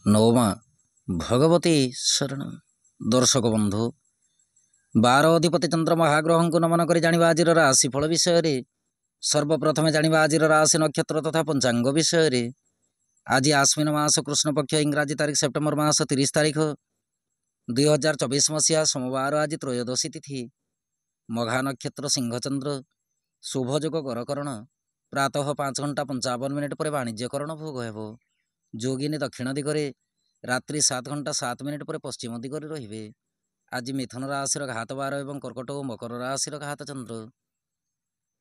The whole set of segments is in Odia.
ନବମା ଭଗବତୀ ଶରଣ। ଦର୍ଶକ ବନ୍ଧୁ, 12 ଅଧିପତି ଚନ୍ଦ୍ର ମହାଗ୍ରହଙ୍କୁ ନମନ କରି ଜାଣିବା ଆଜିର ରାଶିଫଳ ବିଷୟରେ। ସର୍ବପ୍ରଥମେ ଜାଣିବା ଆଜିର ରାଶି ନକ୍ଷତ୍ର ତଥା ପଞ୍ଚାଙ୍ଗ ବିଷୟରେ। ଆଜି ଆଶ୍ୱିନ ମାସ କୃଷ୍ଣପକ୍ଷ ଇଂରାଜୀ ତାରିଖ ସେପ୍ଟେମ୍ବର ମାସ 30 ତାରିଖ 2024 ମସିହା ସୋମବାର। ଆଜି ତ୍ରୟୋଦଶୀ ତିଥି, ମଘା ନକ୍ଷତ୍ର, ସିଂହଚନ୍ଦ୍ର, ଶୁଭଯୋଗ କରକରଣ। ପ୍ରାତଃ 5:55 ପରେ ବାଣିଜ୍ୟକରଣ ଭୋଗ ହେବ। ଯୋଗିନୀ ଦକ୍ଷିଣ ଦିଗରେ, ରାତ୍ରି 7:07 ପରେ ପଶ୍ଚିମ ଦିଗରେ ରହିବେ। ଆଜି ମିଥୁନ ରାଶିର ଘାତ 12 ଏବଂ କର୍କଟ ଓ ମକର ରାଶିର ଘାତ ଚନ୍ଦ୍ର।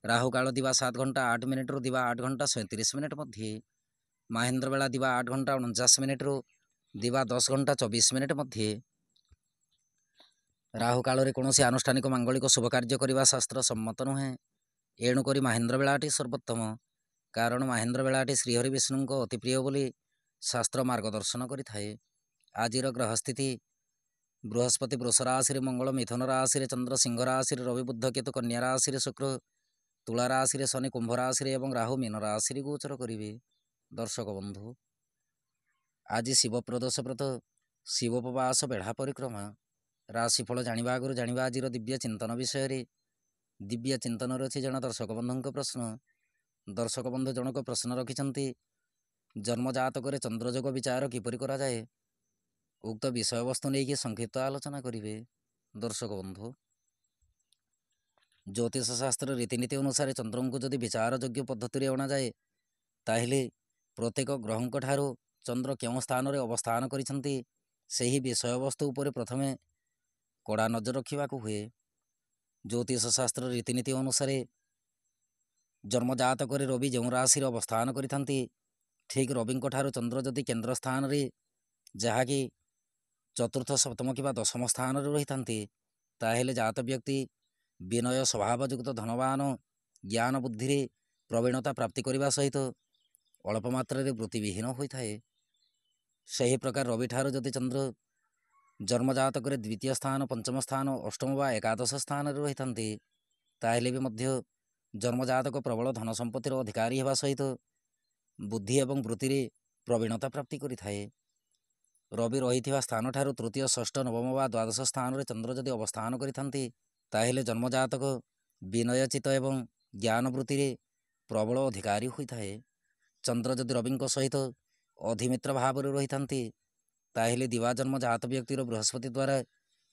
ରାହୁକାଳ ଦିବା 7:08 ଦିବା 8:37 ମଧ୍ୟରେ। ମାହେନ୍ଦ୍ର ବେଳା ଦିବା 8:49 ଦିବା 10:24 ମଧ୍ୟରେ। ରାହୁକାଳରେ କୌଣସି ଆନୁଷ୍ଠାନିକ ମାଙ୍ଗଳିକ ଶୁଭ କାର୍ଯ୍ୟ କରିବା ଶାସ୍ତ୍ର ସମ୍ମତ ନୁହେଁ। ଏଣୁକରି ମାହେନ୍ଦ୍ର ବେଳାଟି ସର୍ବୋତ୍ତମ, କାରଣ ମାହେନ୍ଦ୍ର ବେଳାଟି ଶ୍ରୀହରି ବିଷ୍ଣୁଙ୍କ ଅତି ପ୍ରିୟ ବୋଲି ଶାସ୍ତ୍ର ମାର୍ଗଦର୍ଶନ କରିଥାଏ। ଆଜିର ଗ୍ରହସ୍ଥିତି: ବୃହସ୍ପତି ବୃଷ ରାଶିରେ, ମଙ୍ଗଳ ମିଥୁନ ରାଶିରେ, ଚନ୍ଦ୍ର ସିଂହ ରାଶିରେ, ରବି ବୁଧ କେତୁ କନ୍ୟା ରାଶିରେ, ଶୁକ୍ର ତୁଳା ରାଶିରେ, ଶନି କୁମ୍ଭ ରାଶିରେ ଏବଂ ରାହୁ ମୀନ ରାଶିରେ ଗୋଚର କରିବେ। ଦର୍ଶକ ବନ୍ଧୁ, ଆଜି ଶିବ ପ୍ରଦୋଷ ବ୍ରତ, ଶିବୋପବାସ, ବେଢ଼ା ପରିକ୍ରମା। ରାଶିଫଳ ଜାଣିବା ଆଗରୁ ଜାଣିବା ଆଜିର ଦିବ୍ୟ ଚିନ୍ତନ ବିଷୟରେ। ଦିବ୍ୟ ଚିନ୍ତନରେ ଅଛି ଜଣେ ଦର୍ଶକ ବନ୍ଧୁଙ୍କ ପ୍ରଶ୍ନ। ଦର୍ଶକ ବନ୍ଧୁ ଜଣକ ପ୍ରଶ୍ନ ରଖିଛନ୍ତି, ଜନ୍ମଜାତକରେ ଚନ୍ଦ୍ରଯୋଗ ବିଚାର କିପରି କରାଯାଏ? ଉକ୍ତ ବିଷୟବସ୍ତୁ ନେଇକି ସଂକ୍ଷିପ୍ତ ଆଲୋଚନା କରିବେ। ଦର୍ଶକ ବନ୍ଧୁ, ଜ୍ୟୋତିଷ ଶାସ୍ତ୍ର ରୀତିନୀତି ଅନୁସାରେ ଚନ୍ଦ୍ରଙ୍କୁ ଯଦି ବିଚାର ଯୋଗ୍ୟ ପଦ୍ଧତିରେ ଅଣାଯାଏ, ତାହେଲେ ପ୍ରତ୍ୟେକ ଗ୍ରହଙ୍କ ଠାରୁ ଚନ୍ଦ୍ର କେଉଁ ସ୍ଥାନରେ ଅବସ୍ଥାନ କରିଛନ୍ତି ସେହି ବିଷୟବସ୍ତୁ ଉପରେ ପ୍ରଥମେ କଡ଼ା ନଜର ରଖିବାକୁ ହୁଏ। ଜ୍ୟୋତିଷ ଶାସ୍ତ୍ର ରୀତିନୀତି ଅନୁସାରେ ଜନ୍ମଜାତକରେ ରବି ଯେଉଁ ରାଶିରେ ଅବସ୍ଥାନ କରିଥାନ୍ତି, ଠିକ୍ ରବିଙ୍କ ଠାରୁ ଚନ୍ଦ୍ର ଯଦି କେନ୍ଦ୍ର ସ୍ଥାନରେ, ଯାହାକି ଚତୁର୍ଥ, ସପ୍ତମ କିମ୍ବା ଦଶମ ସ୍ଥାନରେ ରହିଥାନ୍ତି, ତାହେଲେ ଜାତ ବ୍ୟକ୍ତି ବିନୟ ସ୍ୱଭାବଯୁକ୍ତ, ଧନବାନ, ଜ୍ଞାନ ବୁଦ୍ଧିରେ ପ୍ରବୀଣତା ପ୍ରାପ୍ତି କରିବା ସହିତ ଅଳ୍ପ ମାତ୍ରାରେ ବୃତ୍ତିବିହୀନ ହୋଇଥାଏ। ସେହି ପ୍ରକାର ରବିଠାରୁ ଯଦି ଚନ୍ଦ୍ର ଜନ୍ମଜାତକରେ ଦ୍ୱିତୀୟ ସ୍ଥାନ, ପଞ୍ଚମ ସ୍ଥାନ, ଅଷ୍ଟମ ବା ଏକାଦଶ ସ୍ଥାନରେ ରହିଥାନ୍ତି, ତାହେଲେ ବି ମଧ୍ୟ ଜନ୍ମଜାତକ ପ୍ରବଳ ଧନ ସମ୍ପତ୍ତିର ଅଧିକାରୀ ହେବା ସହିତ ବୁଦ୍ଧି ଏବଂ ବୃତ୍ତିରେ ପ୍ରବୀଣତା ପ୍ରାପ୍ତି କରିଥାଏ। ରବି ରହିଥିବା ସ୍ଥାନଠାରୁ ତୃତୀୟ, ଷଷ୍ଠ, ନବମ ବା ଦ୍ୱାଦଶ ସ୍ଥାନରେ ଚନ୍ଦ୍ର ଯଦି ଅବସ୍ଥାନ କରିଥାନ୍ତି, ତାହେଲେ ଜନ୍ମଜାତକ ବିନୟଚିତ ଏବଂ ଜ୍ଞାନ ବୃତ୍ତିରେ ପ୍ରବଳ ଅଧିକାରୀ ହୋଇଥାଏ। ଚନ୍ଦ୍ର ଯଦି ରବିଙ୍କ ସହିତ ଅଧିମିତ୍ର ଭାବରେ ରହିଥାନ୍ତି, ତାହେଲେ ଦିବା ଜନ୍ମ ଜାତ ବ୍ୟକ୍ତିର ବୃହସ୍ପତି ଦ୍ୱାରା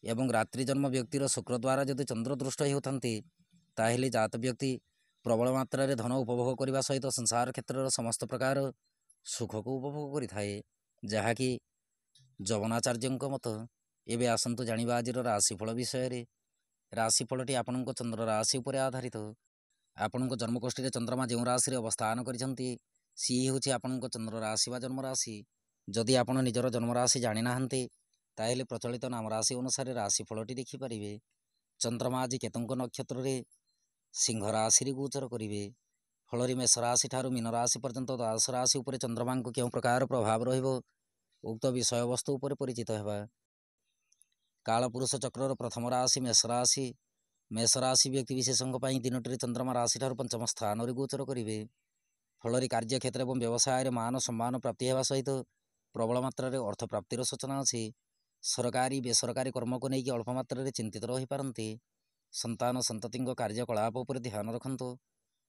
ଏବଂ ରାତ୍ରି ଜନ୍ମ ବ୍ୟକ୍ତିର ଶୁକ୍ର ଦ୍ୱାରା ଯଦି ଚନ୍ଦ୍ର ଦୃଷ୍ଟ ହେଉଥାନ୍ତି, ତାହେଲେ ଜାତ ବ୍ୟକ୍ତି ପ୍ରବଳ ମାତ୍ରାରେ ଧନ ଉପଭୋଗ କରିବା ସହିତ ସଂସାର କ୍ଷେତ୍ରର ସମସ୍ତ ପ୍ରକାର ସୁଖକୁ ଉପଭୋଗ କରିଥାଏ, ଯାହାକି ଯବନାଚାର୍ଯ୍ୟଙ୍କ ମତ। ଏବେ ଆସନ୍ତୁ ଜାଣିବା ଆଜିର ରାଶିଫଳ ବିଷୟରେ। ରାଶିଫଳଟି ଆପଣଙ୍କ ଚନ୍ଦ୍ର ରାଶି ଉପରେ ଆଧାରିତ। ଆପଣଙ୍କ ଜନ୍ମକୋଷ୍ଠୀରେ ଚନ୍ଦ୍ରମା ଯେଉଁ ରାଶିରେ ଅବସ୍ଥାନ କରିଛନ୍ତି, ସିଏ ହେଉଛି ଆପଣଙ୍କ ଚନ୍ଦ୍ର ରାଶି ବା ଜନ୍ମରାଶି। ଯଦି ଆପଣ ନିଜର ଜନ୍ମରାଶି ଜାଣିନାହାନ୍ତି, ତାହେଲେ ପ୍ରଚଳିତ ନାମ ରାଶି ଅନୁସାରେ ରାଶିଫଳଟି ଦେଖିପାରିବେ। ଚନ୍ଦ୍ରମା ଆଜି କେତୁଙ୍କ ନକ୍ଷତ୍ରରେ ସିଂହ ରାଶିରେ ଗୋଚର କରିବେ। ଫଳରେ ମେଷ ରାଶି ଠାରୁ ମୀନ ରାଶି ପର୍ଯ୍ୟନ୍ତ ଦ୍ୱାଦଶ ରାଶି ଉପରେ ଚନ୍ଦ୍ରମାଙ୍କୁ କେଉଁ ପ୍ରକାର ପ୍ରଭାବ ରହିବ, ଉକ୍ତ ବିଷୟବସ୍ତୁ ଉପରେ ପରିଚିତ ହେବା। କାଳପୁରୁଷ ଚକ୍ରର ପ୍ରଥମ ରାଶି ମେଷ ରାଶି। ମେଷ ରାଶି ବ୍ୟକ୍ତିବିଶେଷଙ୍କ ପାଇଁ ଦିନଟିରେ ଚନ୍ଦ୍ରମା ରାଶିଠାରୁ ପଞ୍ଚମ ସ୍ଥାନରେ ଗୋଚର କରିବେ। ଫଳରେ କାର୍ଯ୍ୟକ୍ଷେତ୍ର ଏବଂ ବ୍ୟବସାୟରେ ମାନ ସମ୍ମାନ ପ୍ରାପ୍ତି ହେବା ସହିତ ପ୍ରବଳ ମାତ୍ରାରେ ଅର୍ଥପ୍ରାପ୍ତିର ସୂଚନା ଅଛି। ସରକାରୀ ବେସରକାରୀ କର୍ମକୁ ନେଇକି ଅଳ୍ପ ମାତ୍ରାରେ ଚିନ୍ତିତ ରହିପାରନ୍ତି। ସନ୍ତାନ ସନ୍ତତିଙ୍କ କାର୍ଯ୍ୟକଳାପ ଉପରେ ଧ୍ୟାନ ରଖନ୍ତୁ।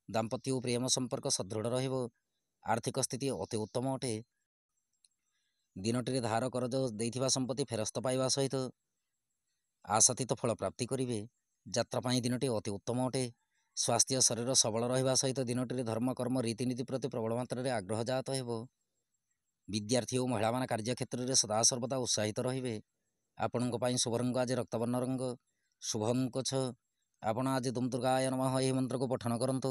ଦାମ୍ପତ୍ୟ ଓ ପ୍ରେମ ସମ୍ପର୍କ ସଦୃଢ଼ ରହିବ। ଆର୍ଥିକ ସ୍ଥିତି ଅତି ଉତ୍ତମ ଅଟେ। ଦିନଟିରେ ଧାର କରଜ ଦେଇଥିବା ସମ୍ପତ୍ତି ଫେରସ୍ତ ପାଇବା ସହିତ ଆଶାତୀତ ଫଳ ପ୍ରାପ୍ତି କରିବେ। ଯାତ୍ରା ପାଇଁ ଦିନଟି ଅତି ଉତ୍ତମ ଅଟେ। ସ୍ୱାସ୍ଥ୍ୟ ଶରୀର ସବଳ ରହିବା ସହିତ ଦିନଟିରେ ଧର୍ମ, କର୍ମ, ରୀତିନୀତି ପ୍ରତି ପ୍ରବଳ ମାତ୍ରାରେ ଆଗ୍ରହ ଜାତ ହେବ। ବିଦ୍ୟାର୍ଥୀ ଓ ମହିଳାମାନେ କାର୍ଯ୍ୟକ୍ଷେତ୍ରରେ ସଦାସର୍ବଦା ଉତ୍ସାହିତ ରହିବେ। ଆପଣଙ୍କ ପାଇଁ ଶୁଭ ରଙ୍ଗ ଆଜି ରକ୍ତବର୍ଣ୍ଣ ରଙ୍ଗ। ଶୁଭ ଅଙ୍କ 6। ଆପଣ ଆଜି ଦୁମ୍ ଦୁର୍ଗାୟ ନମଃ ଏହି ମନ୍ତ୍ରକୁ ପଠନ କରନ୍ତୁ।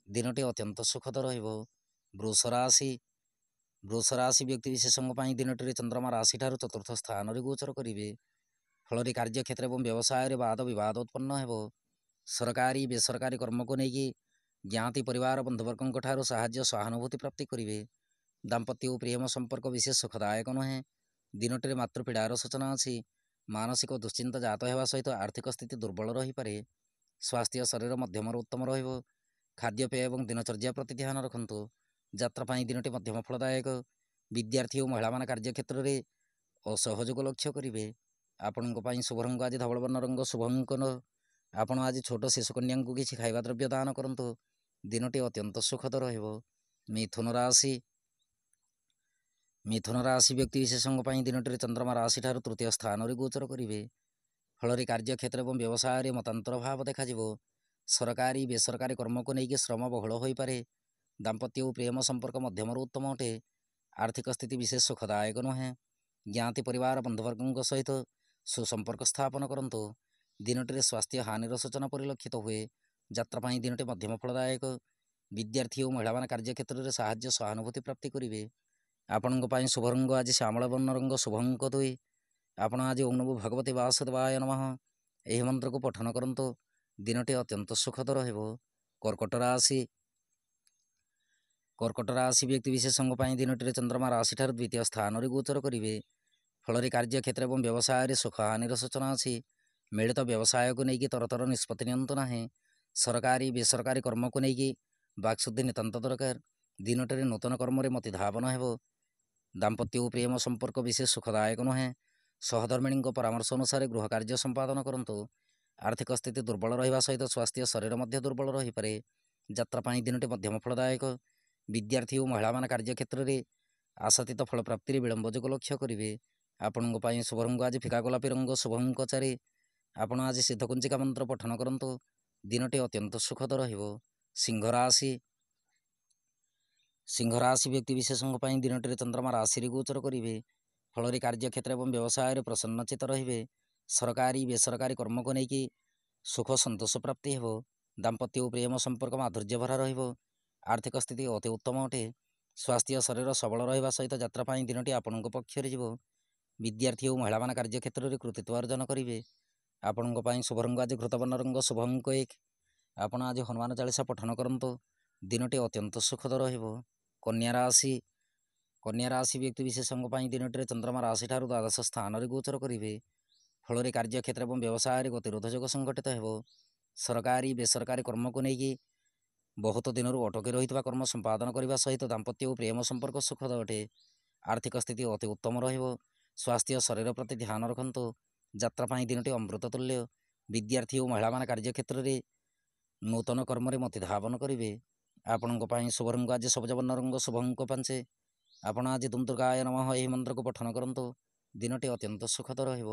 ଦିନଟି ଅତ୍ୟନ୍ତ ସୁଖଦ ରହିବ। ବୃଷ ରାଶି। ବୃଷ ରାଶି ବ୍ୟକ୍ତିବିଶେଷଙ୍କ ପାଇଁ ଦିନଟିରେ ଚନ୍ଦ୍ରମା ରାଶିଠାରୁ ଚତୁର୍ଥ ସ୍ଥାନରେ ଗୋଚର କରିବେ। ଫଳରେ କାର୍ଯ୍ୟକ୍ଷେତ୍ର ଏବଂ ବ୍ୟବସାୟରେ ବାଦ ବିବାଦ ଉତ୍ପନ୍ନ ହେବ। ସରକାରୀ ବେସରକାରୀ କର୍ମକୁ ନେଇକି ଜ୍ଞାତି ପରିବାର ବନ୍ଧୁବର୍ଗଙ୍କ ଠାରୁ ସାହାଯ୍ୟ ସହାନୁଭୂତି ପ୍ରାପ୍ତି କରିବେ। ଦାମ୍ପତ୍ୟ ଓ ପ୍ରେମ ସମ୍ପର୍କ ବିଶେଷ ସୁଖଦାୟକ ନୁହେଁ। ଦିନଟିରେ ମାତୃପୀଡ଼ାର ସୂଚନା ଅଛି। ମାନସିକ ଦୁଶ୍ଚିନ୍ତା ଜାତ ହେବା ସହିତ ଆର୍ଥିକ ସ୍ଥିତି ଦୁର୍ବଳ ରହିପାରେ। ସ୍ୱାସ୍ଥ୍ୟ ଶରୀର ମଧ୍ୟମରୁ ଉତ୍ତମ ରହିବ। ଖାଦ୍ୟପେୟ ଏବଂ ଦିନଚର୍ଯ୍ୟା ପ୍ରତି ଧ୍ୟାନ ରଖନ୍ତୁ। ଯାତ୍ରା ପାଇଁ ଦିନଟି ମଧ୍ୟମ ଫଳଦାୟକ। ବିଦ୍ୟାର୍ଥୀ ଓ ମହିଳାମାନେ କାର୍ଯ୍ୟକ୍ଷେତ୍ରରେ ଅସହଯୋଗ ଲକ୍ଷ୍ୟ କରିବେ। ଆପଣଙ୍କ ପାଇଁ ଶୁଭ ରଙ୍ଗ ଆଜି ଧବଳ ବର୍ଣ୍ଣ ରଙ୍ଗ, ଶୁଭ ଅଙ୍କନ। ଆପଣ ଆଜି ଛୋଟ ଶିଶୁକନ୍ୟାଙ୍କୁ କିଛି ଖାଇବା ଦ୍ରବ୍ୟ ଦାନ କରନ୍ତୁ। ଦିନଟି ଅତ୍ୟନ୍ତ ସୁଖଦ ରହିବ। ମିଥୁନ ରାଶି ବ୍ୟକ୍ତି ବିଶେଷଙ୍କ ପାଇଁ ଦିନଟିରେ ଚନ୍ଦ୍ରମା ରାଶିଠାରୁ ତୃତୀୟ ସ୍ଥାନରେ ଗୋଚର କରିବେ। ଫଳରେ କାର୍ଯ୍ୟକ୍ଷେତ୍ର ଏବଂ ବ୍ୟବସାୟରେ ମତାନ୍ତର ଭାବ ଦେଖାଯିବ। ସରକାରୀ ବେସରକାରୀ କର୍ମକୁ ନେଇକି ଶ୍ରମ ବହୁଳ ହୋଇପାରେ। ଦାମ୍ପତ୍ୟ ଓ ପ୍ରେମ ସମ୍ପର୍କ ମଧ୍ୟମରୁ ଉତ୍ତମ ଅଟେ। ଆର୍ଥିକ ସ୍ଥିତି ବିଶେଷ ସୁଖଦାୟକ ନୁହେଁ। ଜ୍ଞାତି ପରିବାର ବନ୍ଧୁବର୍ଗଙ୍କ ସହିତ ସୁସମ୍ପର୍କ ସ୍ଥାପନ କରନ୍ତୁ। ଦିନଟିରେ ସ୍ୱାସ୍ଥ୍ୟ ହାନିର ସୂଚନା ପରିଲକ୍ଷିତ ହୁଏ। ଯାତ୍ରା ପାଇଁ ଦିନଟି ମଧ୍ୟମ ଫଳଦାୟକ। ବିଦ୍ୟାର୍ଥୀ ଓ ମହିଳାମାନେ କାର୍ଯ୍ୟକ୍ଷେତ୍ରରେ ସାହାଯ୍ୟ ସହାନୁଭୂତି ପ୍ରାପ୍ତି କରିବେ। ଆପଣଙ୍କ ପାଇଁ ଶୁଭ ରଙ୍ଗ ଆଜି ଶ୍ୟାମଳ ବର୍ଣ୍ଣ ରଙ୍ଗ, ଶୁଭ ଅଙ୍କ 2। ଆପଣ ଆଜି ଓଁ ନମୋ ଭଗବତେ ବାସୁଦେବାୟ ନମଃ ଏହି ମନ୍ତ୍ରକୁ ପଠନ କରନ୍ତୁ। ଦିନଟି ଅତ୍ୟନ୍ତ ସୁଖଦ ରହିବ। କର୍କଟ ରାଶି ବ୍ୟକ୍ତି ବିଶେଷଙ୍କ ପାଇଁ ଦିନଟିରେ ଚନ୍ଦ୍ରମା ରାଶିଠାରୁ ଦ୍ୱିତୀୟ ସ୍ଥାନରେ ଗୋଚର କରିବେ। ଫଳରେ କାର୍ଯ୍ୟକ୍ଷେତ୍ର ଏବଂ ବ୍ୟବସାୟରେ ସୁଖ ହାନିର ସୂଚନା ଅଛି। ମିଳିତ ବ୍ୟବସାୟକୁ ନେଇକି ତରତର ନିଷ୍ପତ୍ତି ନିଅନ୍ତୁ ନାହିଁ। ସରକାରୀ ବେସରକାରୀ କର୍ମକୁ ନେଇକି ବାକ୍ଶୁଦ୍ଧି ନିତାନ୍ତ ଦରକାର। ଦିନଟିରେ ନୂତନ କର୍ମରେ ମତି ଧାବନ ହେବ। ଦାମ୍ପତ୍ୟ ଓ ପ୍ରେମ ସମ୍ପର୍କ ବିଶେଷ ସୁଖଦାୟକ ନୁହେଁ। ସହଧର୍ମିଣୀଙ୍କ ପରାମର୍ଶ ଅନୁସାରେ ଗୃହ କାର୍ଯ୍ୟ ସମ୍ପାଦନ କରନ୍ତୁ। ଆର୍ଥିକ ସ୍ଥିତି ଦୁର୍ବଳ ରହିବା ସହିତ ସ୍ୱାସ୍ଥ୍ୟ ଶରୀର ମଧ୍ୟ ଦୁର୍ବଳ ରହିପାରେ। ଯାତ୍ରା ପାଇଁ ଦିନଟି ମଧ୍ୟମ ଫଳଦାୟକ। ବିଦ୍ୟାର୍ଥୀ ଓ ମହିଳାମାନେ କାର୍ଯ୍ୟକ୍ଷେତ୍ରରେ ଆଶାତୀତ ଫଳ ପ୍ରାପ୍ତିରେ ବିଳମ୍ବ ଯୋଗ ଲକ୍ଷ୍ୟ କରିବେ। ଆପଣଙ୍କ ପାଇଁ ଶୁଭ ରଙ୍ଗ ଆଜି ଫିକା ଗୋଲାପୀ ରଙ୍ଗ, ଶୁଭ ଅଙ୍କ 4। ଆପଣ ଆଜି ସିଦ୍ଧକୁଞ୍ଚିକା ମନ୍ତ୍ର ପଠନ କରନ୍ତୁ। ଦିନଟି ଅତ୍ୟନ୍ତ ସୁଖଦ ରହିବ। ସିଂହ ରାଶି ବ୍ୟକ୍ତି ବିଶେଷଙ୍କ ପାଇଁ ଦିନଟିରେ ଚନ୍ଦ୍ରମା ରାଶିରେ ଗୋଚର କରିବେ। ଫଳରେ କାର୍ଯ୍ୟକ୍ଷେତ୍ର ଏବଂ ବ୍ୟବସାୟରେ ପ୍ରସନ୍ନଚିତ ରହିବେ। ସରକାରୀ ବେସରକାରୀ କର୍ମକୁ ନେଇକି ସୁଖ ସନ୍ତୋଷ ପ୍ରାପ୍ତି ହେବ। ଦାମ୍ପତ୍ୟ ଓ ପ୍ରେମ ସମ୍ପର୍କ ମାଧୁର୍ଯ୍ୟ ଭରା ରହିବ। ଆର୍ଥିକ ସ୍ଥିତି ଅତି ଉତ୍ତମ ଅଟେ। ସ୍ୱାସ୍ଥ୍ୟ ଶରୀର ସବଳ ରହିବା ସହିତ ଯାତ୍ରା ପାଇଁ ଦିନଟି ଆପଣଙ୍କ ପକ୍ଷରେ ଯିବ। ବିଦ୍ୟାର୍ଥୀ ଓ ମହିଳାମାନେ କାର୍ଯ୍ୟକ୍ଷେତ୍ରରେ କୃତିତ୍ୱ ଅର୍ଜନ କରିବେ। ଆପଣଙ୍କ ପାଇଁ ଶୁଭ ରଙ୍ଗ ଆଜି ଘୃତବର୍ଣ୍ଣ ରଙ୍ଗ, ଶୁଭ ଅଙ୍କ 1। ଆପଣ ଆଜି ହନୁମାନ ଚାଳିଶା ପଠନ କରନ୍ତୁ। ଦିନଟି ଅତ୍ୟନ୍ତ ସୁଖଦ ରହିବ। କନ୍ୟା ରାଶି ବ୍ୟକ୍ତି ବିଶେଷଙ୍କ ପାଇଁ ଦିନଟିରେ ଚନ୍ଦ୍ରମା ରାଶିଠାରୁ ଦ୍ୱାଦଶ ସ୍ଥାନରେ ଗୋଚର କରିବେ। ଫଳରେ କାର୍ଯ୍ୟକ୍ଷେତ୍ର ଏବଂ ବ୍ୟବସାୟରେ ଗତିରୋଧ ଯୋଗ ସଂଘଟିତ ହେବ। ସରକାରୀ ବେସରକାରୀ କର୍ମକୁ ନେଇକି ବହୁତ ଦିନରୁ ଅଟକି ରହିଥିବା କର୍ମ ସମ୍ପାଦନ କରିବା ସହିତ ଦାମ୍ପତ୍ୟ ଓ ପ୍ରେମ ସମ୍ପର୍କ ସୁଖଦ ଅଟେ। ଆର୍ଥିକ ସ୍ଥିତି ଅତି ଉତ୍ତମ ରହିବ। ସ୍ୱାସ୍ଥ୍ୟ ଶରୀର ପ୍ରତି ଧ୍ୟାନ ରଖନ୍ତୁ। ଯାତ୍ରା ପାଇଁ ଦିନଟି ଅମୃତ ତୁଲ୍ୟ। ବିଦ୍ୟାର୍ଥୀ ଓ ମହିଳାମାନେ କାର୍ଯ୍ୟକ୍ଷେତ୍ରରେ ନୂତନ କର୍ମରେ ମତି ଧାବନ କରିବେ। ଆପଣଙ୍କ ପାଇଁ ଶୁଭ ରଙ୍ଗ ଆଜି ସବୁଜ ବର୍ଣ୍ଣ ରଙ୍ଗ, ଶୁଭ ଅଙ୍କ 5। ଆପଣ ଆଜି ଦୁମ୍ ଦୁର୍ଗାୟ ନମଃ ଏହି ମନ୍ତ୍ରକୁ ପଠନ କରନ୍ତୁ। ଦିନଟି ଅତ୍ୟନ୍ତ ସୁଖଦ ରହିବ।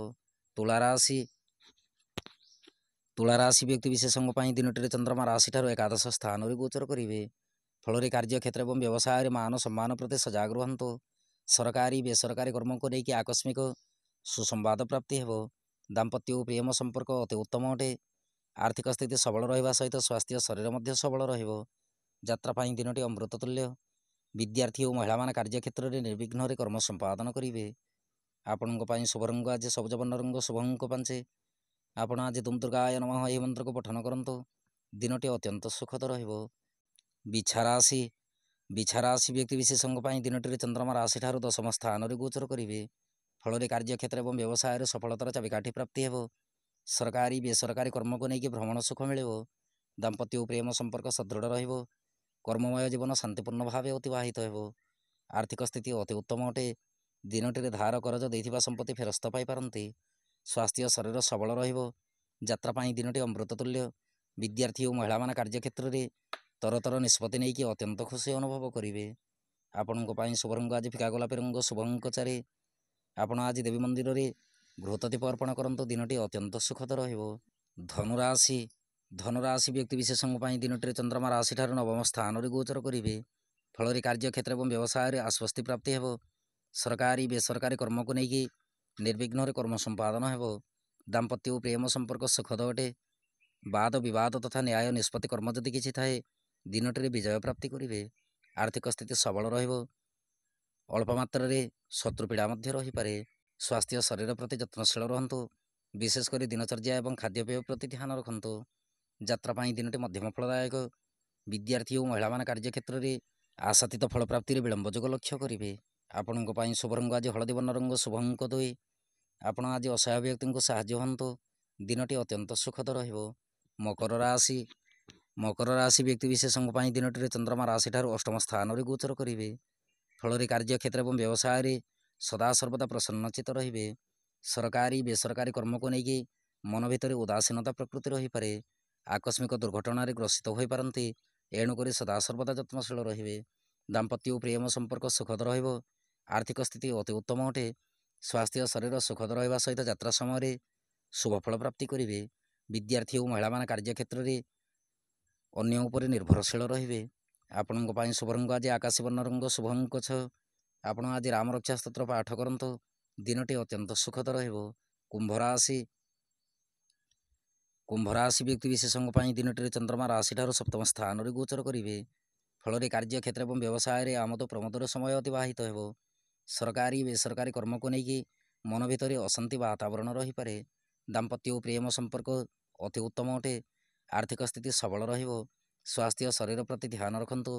ତୁଳା ରାଶି ବ୍ୟକ୍ତି ବିଶେଷଙ୍କ ପାଇଁ ଦିନଟିରେ ଚନ୍ଦ୍ରମା ରାଶିଠାରୁ ଏକାଦଶ ସ୍ଥାନରେ ଗୋଚର କରିବେ। ଫଳରେ କାର୍ଯ୍ୟକ୍ଷେତ୍ର ଏବଂ ବ୍ୟବସାୟରେ ମାନ ସମ୍ମାନ ପ୍ରତି ସଜାଗ ରୁହନ୍ତୁ। ସରକାରୀ ବେସରକାରୀ କର୍ମକୁ ନେଇକି ଆକସ୍ମିକ ସୁସମ୍ବାଦ ପ୍ରାପ୍ତି ହେବ। ଦାମ୍ପତ୍ୟ ଓ ପ୍ରେମ ସମ୍ପର୍କ ଅତି ଉତ୍ତମ ଅଟେ। ଆର୍ଥିକ ସ୍ଥିତି ସବଳ ରହିବା ସହିତ ସ୍ୱାସ୍ଥ୍ୟ ଶରୀର ମଧ୍ୟ ସବଳ ରହିବ। ଯାତ୍ରା ପାଇଁ ଦିନଟି ଅମୃତ ତୁଲ୍ୟ। ବିଦ୍ୟାର୍ଥୀ ଓ ମହିଳାମାନେ କାର୍ଯ୍ୟକ୍ଷେତ୍ରରେ ନିର୍ବିଘ୍ନରେ କର୍ମ ସମ୍ପାଦନ କରିବେ। ଆପଣଙ୍କ ପାଇଁ ଶୁଭ ରଙ୍ଗ ଆଜି ସବୁଜ ବର୍ଣ୍ଣ ରଙ୍ଗ, ଶୁଭ ଅଙ୍କ 5। ଆପଣ ଆଜି ଦୁମ୍ ଦୁର୍ଗାୟ ନମଃ ଏହି ମନ୍ତ୍ରକୁ ପଠନ କରନ୍ତୁ। ଦିନଟି ଅତ୍ୟନ୍ତ ସୁଖଦ ରହିବ। ବିଛା ରାଶି ବ୍ୟକ୍ତି ବିଶେଷଙ୍କ ପାଇଁ ଦିନଟିରେ ଚନ୍ଦ୍ରମା ରାଶିଠାରୁ ଦଶମ ସ୍ଥାନରେ ଗୋଚର କରିବେ। ଫଳରେ କାର୍ଯ୍ୟକ୍ଷେତ୍ର ଏବଂ ବ୍ୟବସାୟରେ ସଫଳତାର ଚାବିକାଠି ପ୍ରାପ୍ତି ହେବ। ସରକାରୀ ବେସରକାରୀ କର୍ମକୁ ନେଇକି ଭ୍ରମଣ ସୁଖ ମିଳିବ। ଦାମ୍ପତ୍ୟ ଓ ପ୍ରେମ ସମ୍ପର୍କ ସଦୃଢ଼ ରହିବ। କର୍ମମୟ ଜୀବନ ଶାନ୍ତିପୂର୍ଣ୍ଣ ଭାବେ ଅତିବାହିତ ହେବ। ଆର୍ଥିକ ସ୍ଥିତି ଅତି ଉତ୍ତମ ଅଟେ। ଦିନଟିରେ ଧାର କରଜ ଦେଇଥିବା ସମ୍ପତ୍ତି ଫେରସ୍ତ ପାଇପାରନ୍ତି। ସ୍ୱାସ୍ଥ୍ୟ ଶରୀର ସବଳ ରହିବ। ଯାତ୍ରା ପାଇଁ ଦିନଟି ଅମୃତ ତୁଲ୍ୟ। ବିଦ୍ୟାର୍ଥୀ ଓ ମହିଳାମାନେ କାର୍ଯ୍ୟକ୍ଷେତ୍ରରେ ତରତର ନିଷ୍ପତ୍ତି ନେଇକି ଅତ୍ୟନ୍ତ ଖୁସି ଅନୁଭବ କରିବେ। ଆପଣଙ୍କ ପାଇଁ ଶୁଭ ରଙ୍ଗ ଆଜି ଫିକା ଗୋଲାପୀ ରଙ୍ଗ, ଶୁଭ ଅଙ୍କ 4। ଆପଣ ଆଜି ଦେବୀ ମନ୍ଦିରରେ ଘୃତ ଦୀପ ଅର୍ପଣ କରନ୍ତୁ। ଦିନଟି ଅତ୍ୟନ୍ତ ସୁଖଦ ରହିବ। ଧନୁରାଶି ବ୍ୟକ୍ତି ବିଶେଷଙ୍କ ପାଇଁ ଦିନଟିରେ ଚନ୍ଦ୍ରମା ରାଶିଠାରୁ ନବମ ସ୍ଥାନରେ ଗୋଚର କରିବେ। ଫଳରେ କାର୍ଯ୍ୟକ୍ଷେତ୍ର ଏବଂ ବ୍ୟବସାୟରେ ଆଶ୍ୱସ୍ତି ପ୍ରାପ୍ତି ହେବ। ସରକାରୀ ବେସରକାରୀ କର୍ମକୁ ନେଇକି ନିର୍ବିଘ୍ନରେ କର୍ମ ସମ୍ପାଦନ ହେବ। ଦାମ୍ପତ୍ୟ ଓ ପ୍ରେମ ସମ୍ପର୍କ ସୁଖଦ ଅଟେ। ବାଦ ବିବାଦ ତଥା ନ୍ୟାୟ ନିଷ୍ପତ୍ତି କର୍ମ ଯଦି କିଛି ଥାଏ, ଦିନଟିରେ ବିଜୟ ପ୍ରାପ୍ତି କରିବେ। ଆର୍ଥିକ ସ୍ଥିତି ସବଳ ରହିବ। ଅଳ୍ପ ମାତ୍ରାରେ ଶତ୍ରୁ ପୀଡ଼ା ମଧ୍ୟ ରହିପାରେ। ସ୍ୱାସ୍ଥ୍ୟ ଶରୀର ପ୍ରତି ଯତ୍ନଶୀଳ ରୁହନ୍ତୁ। ବିଶେଷ କରି ଦିନଚର୍ଯ୍ୟା ଏବଂ ଖାଦ୍ୟପେୟ ପ୍ରତି ଧ୍ୟାନ ରଖନ୍ତୁ। ଯାତ୍ରା ପାଇଁ ଦିନଟି ମଧ୍ୟମ ଫଳଦାୟକ। ବିଦ୍ୟାର୍ଥୀ ଓ ମହିଳାମାନେ କାର୍ଯ୍ୟକ୍ଷେତ୍ରରେ ଆଶାତୀତ ଫଳ ପ୍ରାପ୍ତିରେ ବିଳମ୍ବ ଯୋଗ ଲକ୍ଷ୍ୟ କରିବେ। ଆପଣଙ୍କ ପାଇଁ ଶୁଭ ରଙ୍ଗ ଆଜି ହଳଦୀ ବର୍ଣ୍ଣ ରଙ୍ଗ, ଶୁଭ ଅଙ୍କ 2। ଆପଣ ଆଜି ଅସହାୟ ବ୍ୟକ୍ତିଙ୍କୁ ସାହାଯ୍ୟ ହୁଅନ୍ତୁ। ଦିନଟି ଅତ୍ୟନ୍ତ ସୁଖଦ ରହିବ। ମକର ରାଶି ବ୍ୟକ୍ତି ବିଶେଷଙ୍କ ପାଇଁ ଦିନଟିରେ ଚନ୍ଦ୍ରମା ରାଶିଠାରୁ ଅଷ୍ଟମ ସ୍ଥାନରେ ଗୋଚର କରିବେ। ଫଳରେ କାର୍ଯ୍ୟକ୍ଷେତ୍ର ଏବଂ ବ୍ୟବସାୟରେ ସଦାସର୍ବଦା ପ୍ରସନ୍ନଚିତ ରହିବେ। ସରକାରୀ ବେସରକାରୀ କର୍ମକୁ ନେଇକି ମନ ଭିତରେ ଉଦାସୀନତା ପ୍ରକୃତି ରହିପାରେ। ଆକସ୍ମିକ ଦୁର୍ଘଟଣାରେ ଗ୍ରସିତ ହୋଇପାରନ୍ତି। ଏଣୁକରି ସଦାସର୍ବଦା ଯତ୍ନଶୀଳ ରହିବେ। ଦାମ୍ପତ୍ୟ ଓ ପ୍ରେମ ସମ୍ପର୍କ ସୁଖଦ ରହିବ। ଆର୍ଥିକ ସ୍ଥିତି ଅତି ଉତ୍ତମ ଅଟେ। ସ୍ୱାସ୍ଥ୍ୟ ଶରୀର ସୁଖଦ ରହିବା ସହିତ ଯାତ୍ରା ସମୟରେ ଶୁଭଫଳ ପ୍ରାପ୍ତି କରିବେ। ବିଦ୍ୟାର୍ଥୀ ଓ ମହିଳାମାନେ କାର୍ଯ୍ୟକ୍ଷେତ୍ରରେ ଅନ୍ୟ ଉପରେ ନିର୍ଭରଶୀଳ ରହିବେ। ଆପଣଙ୍କ ପାଇଁ ଶୁଭ ରଙ୍ଗ ଆଜି ଆକାଶୀ ବର୍ଣ୍ଣ ରଙ୍ଗ, ଶୁଭ ଅଙ୍କ 6। ଆପଣ ଆଜି ରାମରକ୍ଷା ସ୍ତୋତ୍ର ପାଠ କରନ୍ତୁ। ଦିନଟି ଅତ୍ୟନ୍ତ ସୁଖଦ ରହିବ। କୁମ୍ଭ ରାଶି ବ୍ୟକ୍ତି ବିଶେଷଙ୍କ ପାଇଁ ଦିନଟିରେ ଚନ୍ଦ୍ରମା ରାଶିଠାରୁ ସପ୍ତମ ସ୍ଥାନରେ ଗୋଚର କରିବେ। ଫଳରେ କାର୍ଯ୍ୟକ୍ଷେତ୍ର ଏବଂ ବ୍ୟବସାୟରେ ଆମୋଦ ପ୍ରମୋଦର ସମୟ ଅତିବାହିତ ହେବ। ସରକାରୀ ବେସରକାରୀ କର୍ମକୁ ନେଇକି ମନ ଭିତରେ ଅଶାନ୍ତି ବାତାବରଣ ରହିପାରେ। ଦାମ୍ପତ୍ୟ ଓ ପ୍ରେମ ସମ୍ପର୍କ ଅତି ଉତ୍ତମ ଅଟେ। ଆର୍ଥିକ ସ୍ଥିତି ସବଳ ରହିବ। ସ୍ୱାସ୍ଥ୍ୟ ଶରୀର ପ୍ରତି ଧ୍ୟାନ ରଖନ୍ତୁ।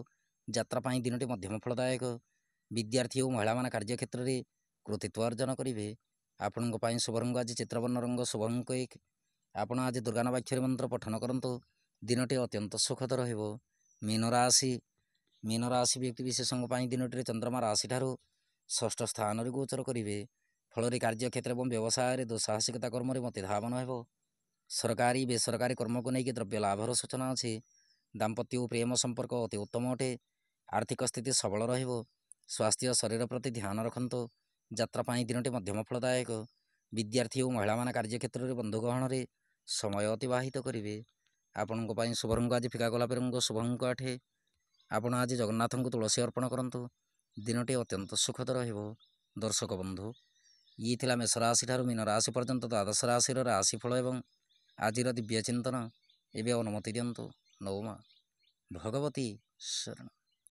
ଯାତ୍ରା ପାଇଁ ଦିନଟି ମଧ୍ୟମ ଫଳଦାୟକ। ବିଦ୍ୟାର୍ଥୀ ଓ ମହିଳାମାନେ କାର୍ଯ୍ୟକ୍ଷେତ୍ରରେ କୃତିତ୍ୱ ଅର୍ଜନ କରିବେ। ଆପଣଙ୍କ ପାଇଁ ଶୁଭ ରଙ୍ଗ ଆଜି ଚିତ୍ରବର୍ଣ୍ଣ ରଙ୍ଗ, ଶୁଭ ଅଙ୍କ 1। ଆପଣ ଆଜି ଦୁର୍ଗାନାବାକ୍ଷରୀ ମନ୍ତ୍ର ପଠନ କରନ୍ତୁ। ଦିନଟି ଅତ୍ୟନ୍ତ ସୁଖଦ ରହିବ। ମୀନ ରାଶି ବ୍ୟକ୍ତି ବିଶେଷଙ୍କ ପାଇଁ ଦିନଟିରେ ଚନ୍ଦ୍ରମା ରାଶିଠାରୁ ଷଷ୍ଠ ସ୍ଥାନରେ ଗୋଚର କରିବେ। ଫଳରେ କାର୍ଯ୍ୟକ୍ଷେତ୍ର ଏବଂ ବ୍ୟବସାୟରେ ଦୁଃସାହସିକତା କର୍ମରେ ମତିଧାବନ ହେବ। ସରକାରୀ ବେସରକାରୀ କର୍ମକୁ ନେଇକି ଦ୍ରବ୍ୟ ଲାଭର ସୂଚନା ଅଛି। ଦାମ୍ପତ୍ୟ ଓ ପ୍ରେମ ସମ୍ପର୍କ ଅତି ଉତ୍ତମ ଅଟେ। ଆର୍ଥିକ ସ୍ଥିତି ସବଳ ରହିବ। ସ୍ୱାସ୍ଥ୍ୟ ଶରୀର ପ୍ରତି ଧ୍ୟାନ ରଖନ୍ତୁ। ଯାତ୍ରା ପାଇଁ ଦିନଟି ମଧ୍ୟମ ଫଳଦାୟକ। ବିଦ୍ୟାର୍ଥୀ ଓ ମହିଳାମାନେ କାର୍ଯ୍ୟକ୍ଷେତ୍ରରେ ବନ୍ଧୁ ଗହଣରେ ସମୟ ଅତିବାହିତ କରିବେ। ଆପଣଙ୍କ ପାଇଁ ଶୁଭ ରଙ୍ଗ ଆଜି ଫିକା ଗୋଲାପୀ ରଙ୍ଗ, ଶୁଭ ଅଙ୍କ 8। ଆପଣ ଆଜି ଜଗନ୍ନାଥଙ୍କୁ ତୁଳସୀ ଅର୍ପଣ କରନ୍ତୁ। ଦିନଟି ଅତ୍ୟନ୍ତ ସୁଖଦ ରହିବ। ଦର୍ଶକ ବନ୍ଧୁ, ଇଏ ଥିଲା ମେଷ ରାଶି ଠାରୁ ମୀନ ରାଶି ପର୍ଯ୍ୟନ୍ତ ଦ୍ୱାଦଶ ରାଶିର ରାଶିଫଳ ଏବଂ ଆଜିର ଦିବ୍ୟ ଚିନ୍ତନ। ଏବେ ଅନୁମତି ଦିଅନ୍ତୁ। ନବମା ଭଗବତୀ ଶରଣ।